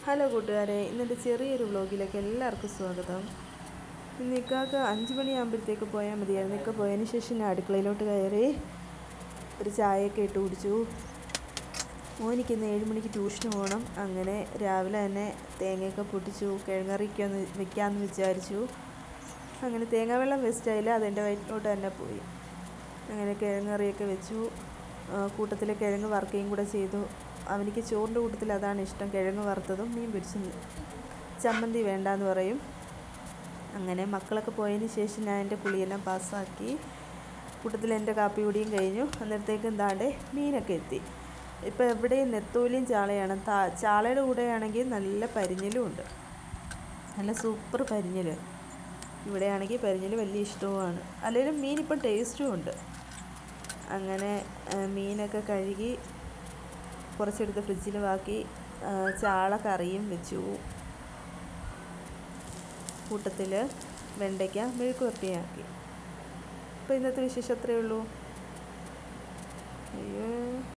Hello കൂട്ടുകാരെ, ഇന്നെൻ്റെ ചെറിയൊരു വ്ലോഗിലേക്ക് എല്ലാവർക്കും സ്വാഗതം. ഇന്ന് ഇക്കാക്ക് 5 മണിയാകുമ്പോഴത്തേക്ക് പോയാൽ മതിയായിരുന്നു. ഇക്ക പോയതിന് ശേഷം ഞാൻ അടുക്കളയിലോട്ട് കയറി ഒരു ചായയൊക്കെ ഇട്ട് കുടിച്ചു. മോനിക്ക് ഇന്ന് 7 മണിക്ക് ട്യൂഷന് പോകണം. അങ്ങനെ രാവിലെ തന്നെ തേങ്ങയൊക്കെ പൊട്ടിച്ചു, കിഴങ്ങറിക്ക് വെക്കാമെന്ന് വിചാരിച്ചു. അങ്ങനെ തേങ്ങാവെള്ളം വേസ്റ്റായില്ല, അതെൻ്റെ വയറ്റിലോട്ട് തന്നെ പോയി. അങ്ങനെ കിഴങ്ങറിയൊക്കെ വെച്ചു. കൂട്ടത്തിൽ കിഴങ്ങ് വറുക്കുകയും കൂടെ ചെയ്തു. അവനിക്ക് ചോറിൻ്റെ കൂട്ടത്തിൽ അതാണ് ഇഷ്ടം, കിഴങ്ങ് വറുത്തതും മീൻ പൊരിച്ചും. ചമ്മന്തി വേണ്ടാന്ന് പറയും. അങ്ങനെ മക്കളൊക്കെ പോയതിന് ശേഷം ഞാൻ എൻ്റെ കുളിയെല്ലാം പാസ്സാക്കി. കൂട്ടത്തിൽ എൻ്റെ കാപ്പി കുടിയും കഴിഞ്ഞു. അന്നേരത്തേക്കും എന്താണ്ട് മീനൊക്കെ എത്തി. ഇപ്പോൾ എവിടെയും നെത്തോലിയും ചാളയാണ്. ചാളയുടെ കൂടെയാണെങ്കിൽ നല്ല പരിഞ്ഞലും ഉണ്ട്, നല്ല സൂപ്പർ പരിഞ്ഞൽ. ഇവിടെയാണെങ്കിൽ പരിഞ്ഞൽ വലിയ ഇഷ്ടവുമാണ്. അല്ലെങ്കിലും മീൻ ഇപ്പം ടേസ്റ്റും ഉണ്ട്. അങ്ങനെ മീനൊക്കെ കഴുകി കുറച്ചെടുത്ത് ഫ്രിഡ്ജിൽ ആക്കി. ചാള കറിയും വെച്ചു. കൂട്ടത്തിൽ വെണ്ടയ്ക്ക മെഴുക്ക് വരട്ടിയാക്കി. അപ്പോൾ ഇന്നത്തെ വിശേഷം അത്രയേ ഉള്ളൂ. അയ്യോ.